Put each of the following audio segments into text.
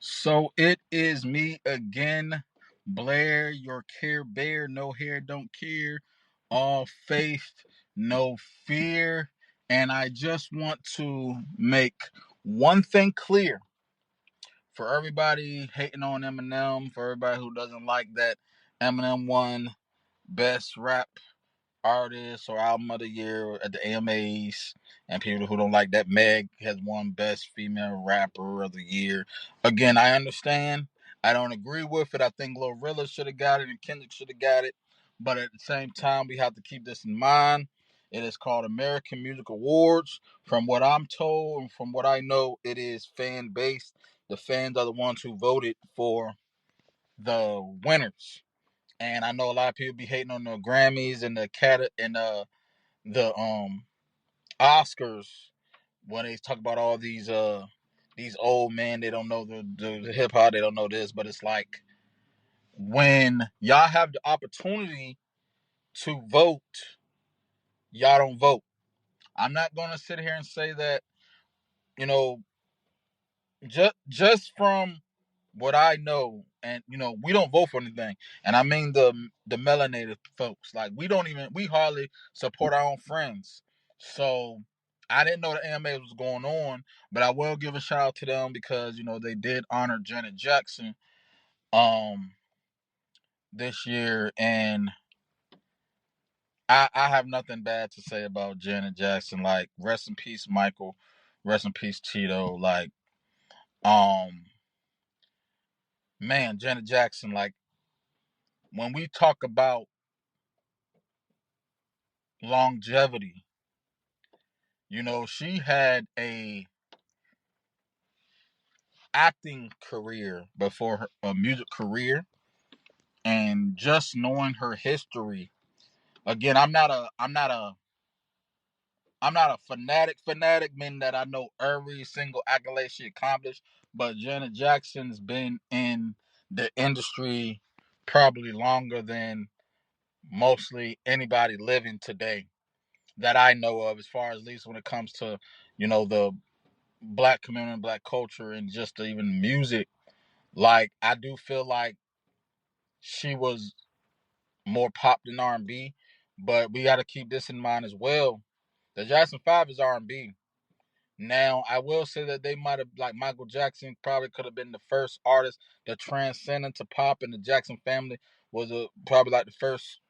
So it is me again, Blair, your Care Bear. No hair, don't care. All faith, no fear. And I just want to make one thing clear for everybody hating on Eminem, for everybody who doesn't like that Eminem won Best Rap Artist or Album of the Year at the AMAs, and people who don't like that Meg has won Best Female Rapper of the Year. Again, I understand. I don't agree with it. I think Glorilla should have got it and Kendrick should have got it. But at the same time, we have to keep this in mind. It is called American Music Awards. From what I'm told and from what I know, it is fan based. The fans are the ones who voted for the winners. And I know a lot of people be hating on the Grammys and the Oscars when they talk about all these old men. They don't know the hip hop. They don't know this, but it's like when y'all have the opportunity to vote, y'all don't vote. I'm not gonna sit here and say that you know just from what I know, and we don't vote for anything, and I mean the melanated folks. Like we hardly support our own friends. So I didn't know the AMA was going on, but I will give a shout out to them because they did honor Janet Jackson um this year, and I have nothing bad to say about Janet Jackson. Like rest in peace, Michael. Rest in peace, Tito. Like um man, Janet Jackson. Like when we talk about longevity. She had a acting career before a music career, and just knowing her history. Again, I'm not a fanatic, meaning that I know every single accolade she accomplished. But Janet Jackson's been in the industry probably longer than mostly anybody living today that I know of, as far as at least when it comes to the black community, black culture, and just even music. Like I do feel like she was more pop than R&B, but we got to keep this in mind as well. The Jackson Five is R&B. Now I will say that they might have, like Michael Jackson, probably could have been the first artist to transcend into pop, and the Jackson family was probably like the first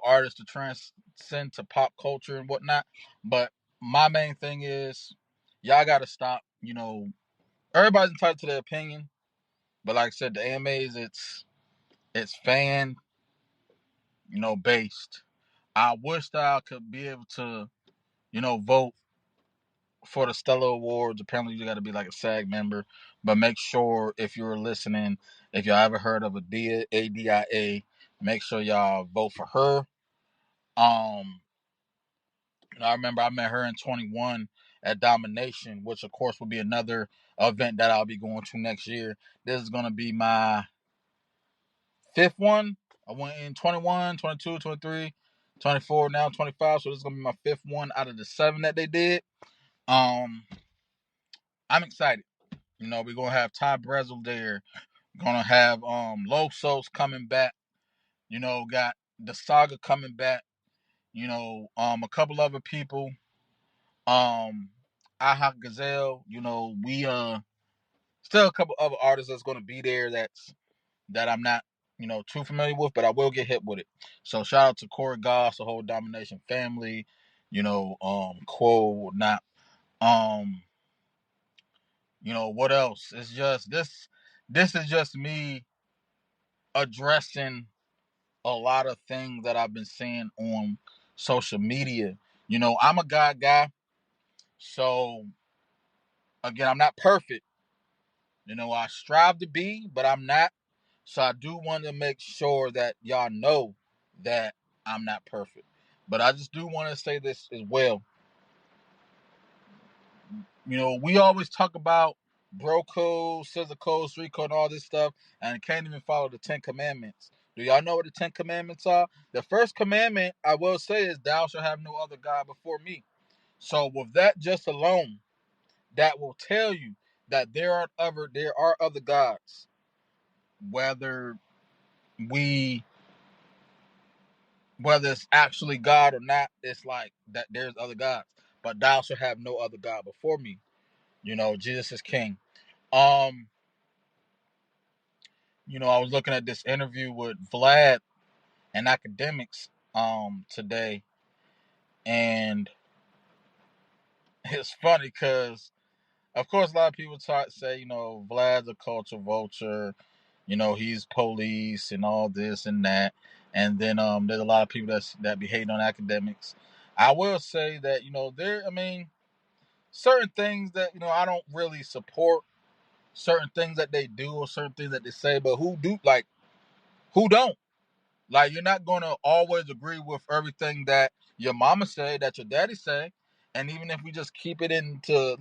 artist to transcend to pop culture and whatnot. But my main thing is y'all got to stop. Everybody's entitled to their opinion. But like I said, the AMAs, it's fan, based. I wish that I could be able to, vote for the Stellar Awards. Apparently, you got to be like a SAG member. But make sure if you're listening, if y'all ever heard of ADIA, make sure y'all vote for her. Um, I remember I met her in 21 at Domination, which of course will be another event that I'll be going to next year. This is gonna be my fifth one. I went in 21, 22, 23, 24, now 25. So this is gonna be my fifth one out of the seven that they did. Um, I'm excited. We're gonna have Ty Brezel there. Gonna have Losos coming back. Got the saga coming back. A couple other people. Aha Gazelle. We still a couple other artists that's gonna be there that I'm not, too familiar with, but I will get hit with it. So shout out to Corey Goss, the whole Domination family, Quo, not, um, what else? It's just this is just me addressing a lot of things that I've been seeing on social media. I'm a guy, so again, I'm not perfect. I strive to be, but I'm not. So I do want to make sure that y'all know that I'm not perfect. But I just do want to say this as well. We always talk about bro code, scissor code, street code, and all this stuff, and can't even follow the 10 Commandments. Do y'all know what the 10 Commandments are? The first commandment, I will say, is thou shalt have no other God before me. So with that just alone, that will tell you that there are other gods, whether we whether it's actually God or not. It's like that there's other gods, but thou shalt have no other God before me. Jesus is king. Um, I was looking at this interview with Vlad and academics today, and it's funny because of course a lot of people say Vlad's a culture vulture, he's police and all this and that, and then there's a lot of people that be hating on academics. I will say that certain things that I don't really support, certain things that they do or certain things that they say, but who don't? Like, you're not going to always agree with everything that your mama say, that your daddy say. And even if we just keep it into,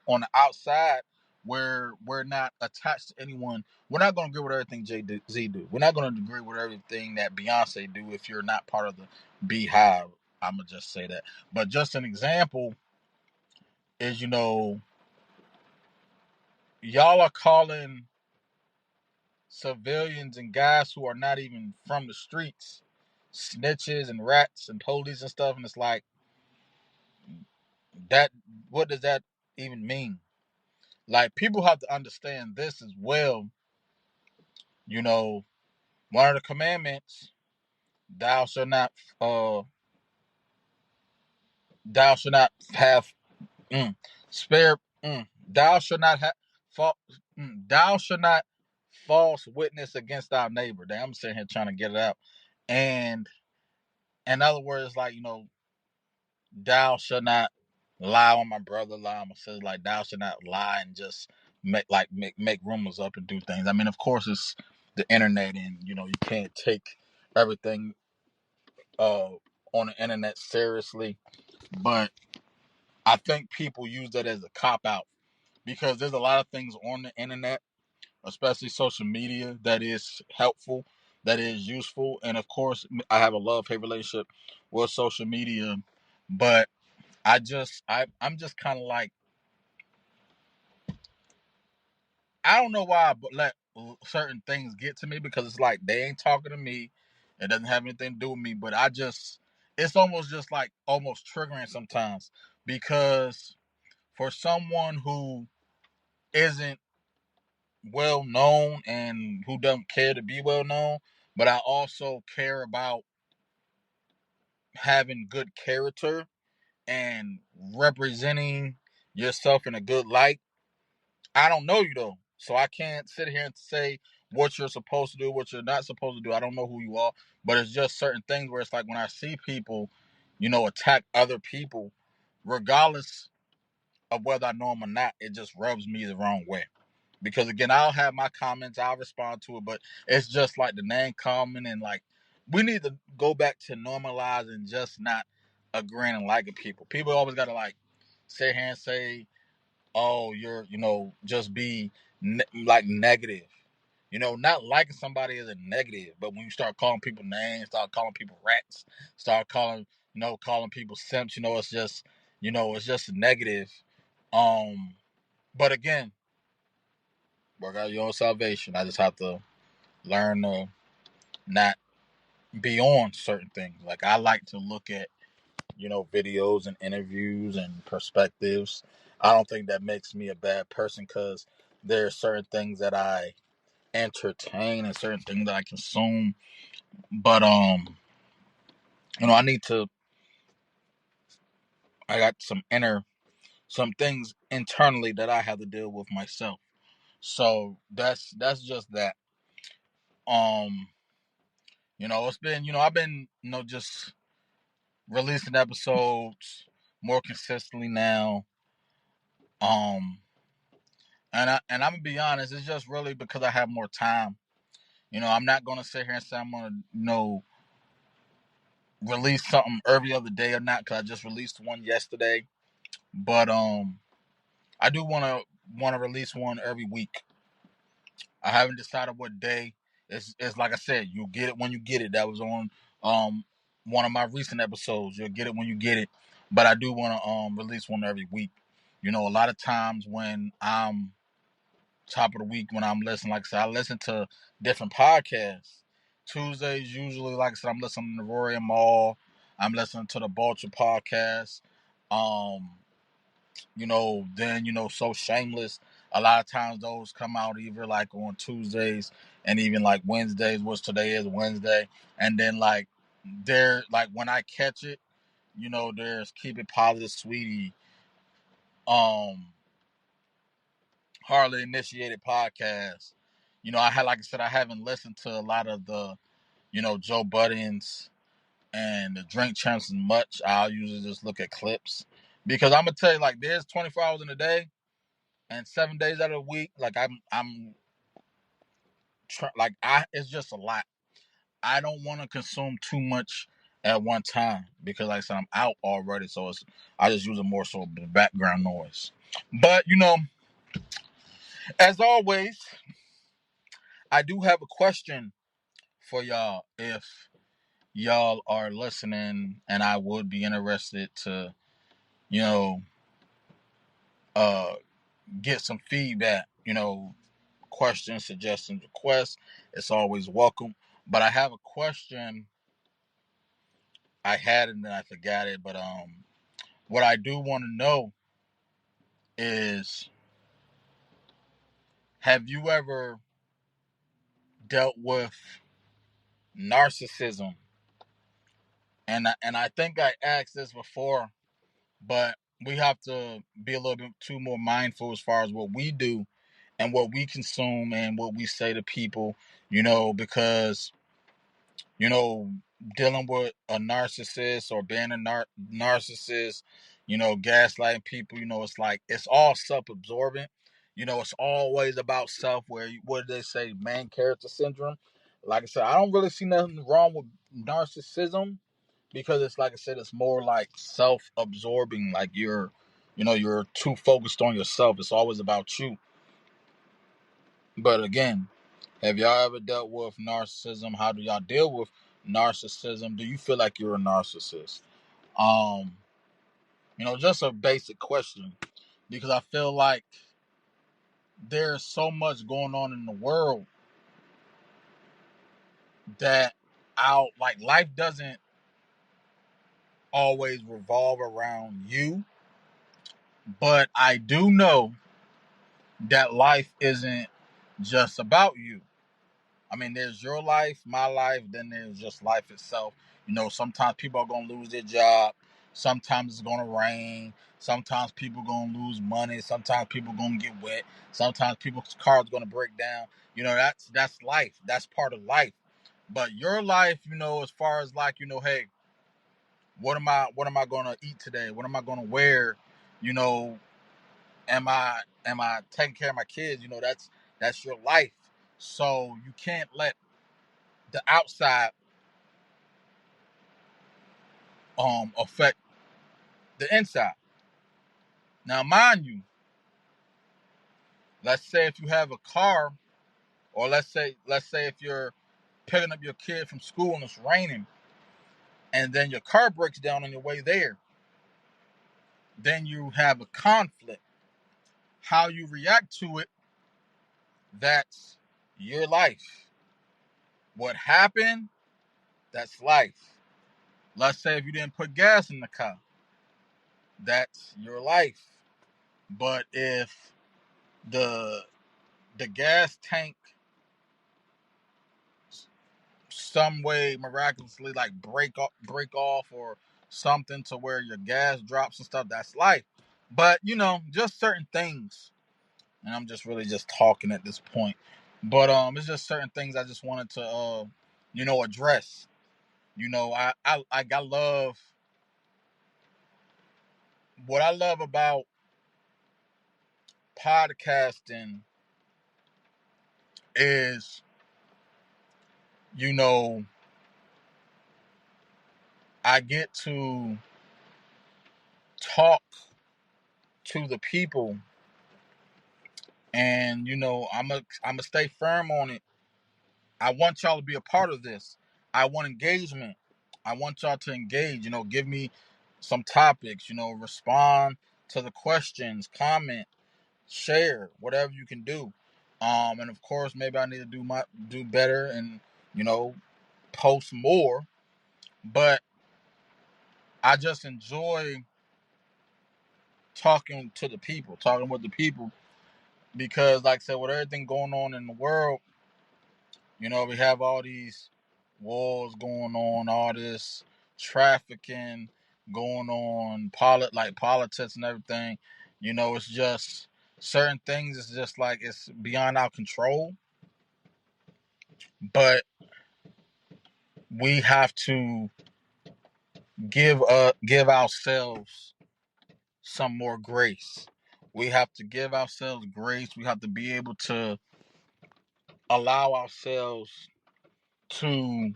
on the outside where we're not attached to anyone, we're not going to agree with everything Jay-Z do. We're not going to agree with everything that Beyonce do if you're not part of the Beehive. I'm going to just say that. But just an example is, y'all are calling civilians and guys who are not even from the streets snitches and rats and police and stuff, and it's like that. What does that even mean? Like, people have to understand this as well. One of the commandments, thou shalt not uh thou shalt not have spare thou shalt not have thou shalt not false witness against our neighbor. Damn, I'm sitting here trying to get it out. And in other words, like, thou shalt not lie on my brother, lie on my sister. Like, thou shalt not lie and just make rumors up and do things. I mean, of course, it's the internet, and you can't take everything uh on the internet seriously. But I think people use that as a cop out, because there's a lot of things on the internet, especially social media, that is helpful, that is useful, and of course, I have a love-hate relationship with social media, but I'm just kind of like, I don't know why I let certain things get to me, because it's like they ain't talking to me. It doesn't have anything to do with me, but it's almost just like almost triggering sometimes, because for someone who isn't well known and who doesn't care to be well known, but I also care about having good character and representing yourself in a good light. I don't know you though, so I can't sit here and say what you're supposed to do, what you're not supposed to do. I don't know who you are, but it's just certain things where it's like when I see people, attack other people, regardless of whether I know them or not, it just rubs me the wrong way. Because again, I'll have my comments, I'll respond to it, but it's just like the name comment, and like, we need to go back to normalizing just not agreeing and liking people. People always got to like sit here and say, oh, you're, just be like negative. Not liking somebody is a negative, but when you start calling people names, start calling people rats, start calling people simps, it's just negative. Um, but again, work out your own salvation. I just have to learn to not be on certain things. Like, I like to look at, videos and interviews and perspectives. I don't think that makes me a bad person, because there are certain things that I entertain and certain things that I consume. But I got some things internally that I have to deal with myself. So that's just that. Um, it's been, I've been, just releasing episodes more consistently now. Um, and I'm gonna be honest, it's just really because I have more time. I'm not gonna sit here and say I'm gonna, release something every other day or not, because I just released one yesterday. But I do wanna release one every week. I haven't decided what day. It's like I said, you'll get it when you get it. That was on one of my recent episodes. You'll get it when you get it. But I do want to release one every week. A lot of times when I'm top of the week when I'm listening. Like I said, I listen to different podcasts. Tuesdays usually, like I said, I'm listening to Rory and Maul. I'm listening to the Vulture podcast. Um, then So Shameless. A lot of times those come out either like on Tuesdays and even like Wednesdays, which today is Wednesday. And then like there like when I catch it, there's Keep It Positive Sweetie, um, Hardly Initiated podcast. Like I said, I haven't listened to a lot of the, Joe Buddens and the Drink Champs as much. I'll usually just look at clips because I'm gonna tell you, like, there's 24 hours in a day and 7 days out of the week. Like it's just a lot. I don't want to consume too much at one time because, like I said, I'm out already. So I just use it more so the background noise. But as always, I do have a question for y'all. If y'all are listening, and I would be interested to, you know, uh, get some feedback. Questions, suggestions, requests. It's always welcome. But I have a question. I had it and then I forgot it. But what I do want to know is, have you ever dealt with narcissism? And I think I asked this before, but we have to be a little bit too more mindful as far as what we do and what we consume and what we say to people, because you know, dealing with a narcissist or being a narcissist, gaslighting people, it's like it's all self-absorbent. It's always about self. What do they say, main character syndrome? Like I said, I don't really see nothing wrong with narcissism because it's like I said, it's more like self-absorbing. Like you're too focused on yourself. It's always about you. But again, have y'all ever dealt with narcissism? How do y'all deal with narcissism? Do you feel like you're a narcissist? Um, just a basic question because I feel like there's so much going on in the world that out like life doesn't always revolve around you, but I do know that life isn't just about you. I mean, there's your life, my life, then there's just life itself. Sometimes people are going to lose their job. Sometimes it's going to rain. Sometimes people are going to lose money. Sometimes people are going to get wet. Sometimes people's cars are going to break down. That's life. That's part of life. But your life, as far as like, hey, what am I going to eat today? What am I going to wear? You know, am I taking care of my kids? That's your life. So you can't let the outside affect the inside. Now, mind you, let's say if you have a car, or let's say if you're picking up your kid from school and it's raining, and then your car breaks down on your way there, then you have a conflict. How you react to it, that's your life. What happened, that's life. Let's say if you didn't put gas in the car, that's your life. But if the the gas tank some way miraculously like break off or something to where your gas drops and stuff, that's life. But just certain things, and I'm just really just talking at this point, but it's just certain things I just wanted to address. I love what I love about podcasting is you know I get to talk to the people, and I'm a stay firm on it. I want y'all to be a part of this. I want engagement. I want y'all to engage. Give me some topics. Respond to the questions, comment, share, whatever you can do. And of course, maybe I need to do better and you know post more. But I just enjoy talking to the people, talking with the people, because, like I said, with everything going on in the world, we have all these wars going on, all this trafficking going on, like politics and everything. It's just certain things. It's just like it's beyond our control, but we have to give ourselves some more grace. We have to give ourselves grace. We have to be able to allow ourselves to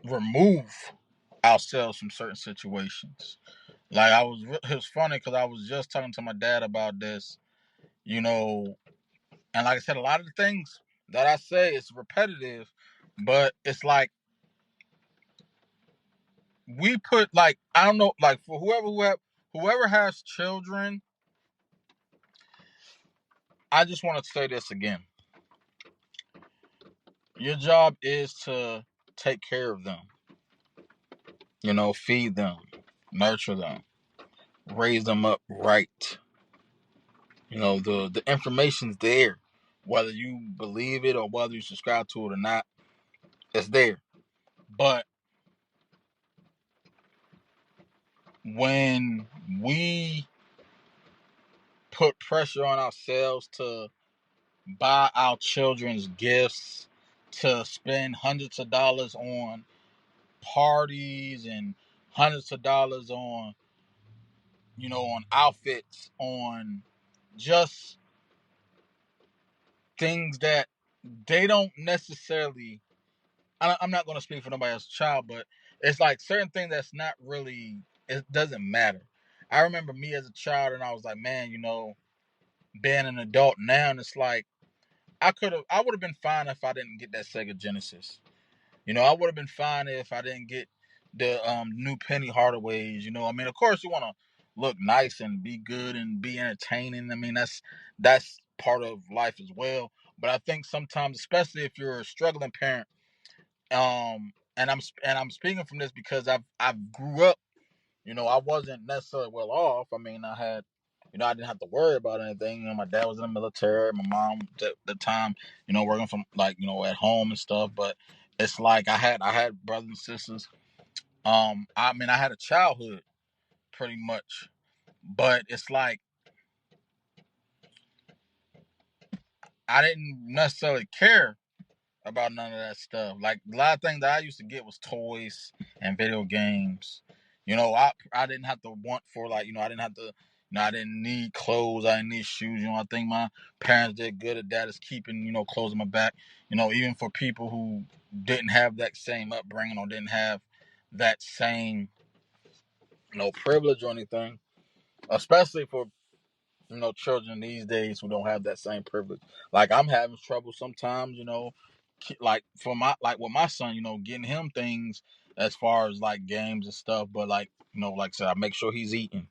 remove ourselves from certain situations. Like it was funny because I was just talking to my dad about this, and like I said, a lot of the things that I say is repetitive, but it's like we put like I don't know, like for whoever has children, I just want to say this again. Your job is to take care of them, feed them, nurture them, raise them up right. The information's there. Whether you believe it or whether you subscribe to it or not, it's there. But when we put pressure on ourselves to buy our children's gifts, to spend hundreds of dollars on parties and hundreds of dollars on outfits, on just things that they don't necessarily. I'm not going to speak for nobody else's child, but it's like certain things that's not really. It doesn't matter. I remember me as a child, and I was like, man, being an adult now, and it's like I would have been fine if I didn't get that Sega Genesis. I would have been fine if I didn't get the new Penny Hardaways. I mean, of course, you want to look nice and be good and be entertaining. I mean, that's part of life as well. But I think sometimes, especially if you're a struggling parent, and I'm speaking from this because I've grew up. I wasn't necessarily well off. I mean, I didn't have to worry about anything. My dad was in the military. My mom at the time, working from like, at home and stuff. But it's like I had brothers and sisters. I mean, I had a childhood pretty much, but it's like I didn't necessarily care about none of that stuff. Like a lot of things that I used to get was toys and video games. I didn't have to want for like, I didn't have to, I didn't need clothes, I didn't need shoes. I think my parents did good at that, is keeping, clothes on my back. Even for people who didn't have that same upbringing or didn't have that same, privilege or anything, especially for children these days who don't have that same privilege. Like I'm having trouble sometimes, like for my like with my son, getting him things as far as like games and stuff. But like like I said, I make sure he's eating.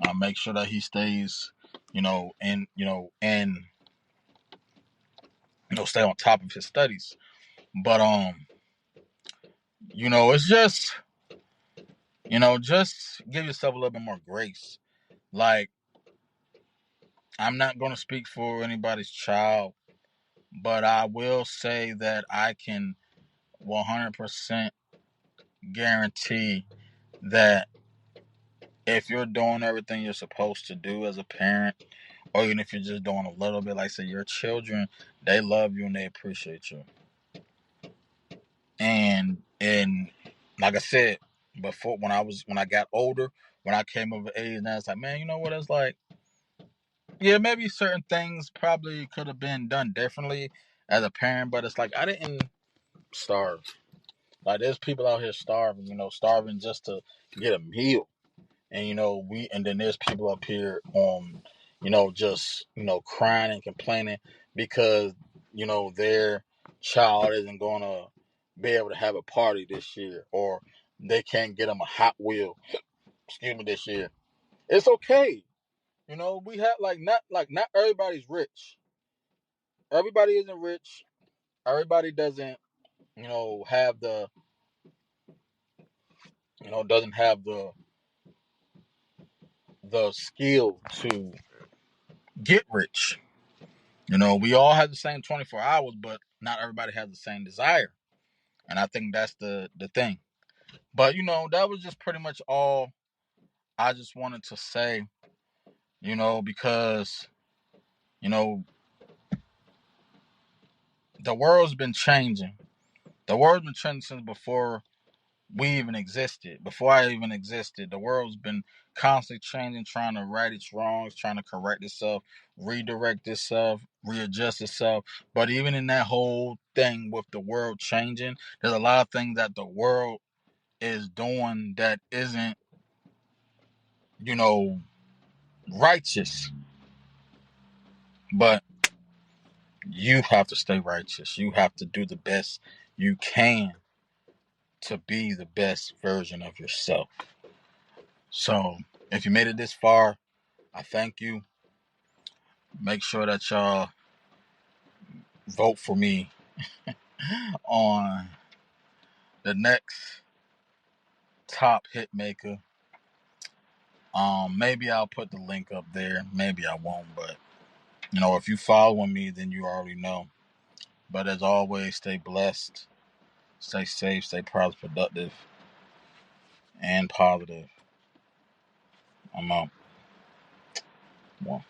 I make sure that he stays, and stay on top of his studies. But it's just give yourself a little bit more grace. Like I'm not gonna speak for anybody's child, but I will say that I can 100% guarantee that if you're doing everything you're supposed to do as a parent, or even if you're just doing a little bit, like say your children, they love you and they appreciate you. And like I said before, when I got older, when I came of age, now it's like, man, you know what it's like? Yeah, maybe certain things probably could have been done differently as a parent, but it's like I didn't starve. Like there's people out here starving, starving just to get a meal. And and then there's people up here just crying and complaining because their child isn't gonna be able to have a party this year, or they can't get them a Hot Wheel, excuse me, this year. It's okay. We have not everybody's rich. Everybody isn't rich. Everybody doesn't, have doesn't have the skill to get rich. We all have the same 24 hours, but not everybody has the same desire. And I think that's the thing. But that was just pretty much all I just wanted to say, because, you know, the world's been changing. The world's been changing since before we even existed. Before I even existed, the world's been constantly changing, trying to right its wrongs, trying to correct itself, redirect itself, readjust itself. But even in that whole thing with the world changing, there's a lot of things that the world is doing that isn't, you know, righteous. But you have to stay righteous. You have to do the best you can to be the best version of yourself. So, if you made it this far, I thank you. Make sure that y'all vote for me on the next top hit maker. Maybe I'll put the link up there. Maybe I won't, but if you following me, then you already know. But as always, stay blessed, stay safe, stay productive, and positive. I'm out. One.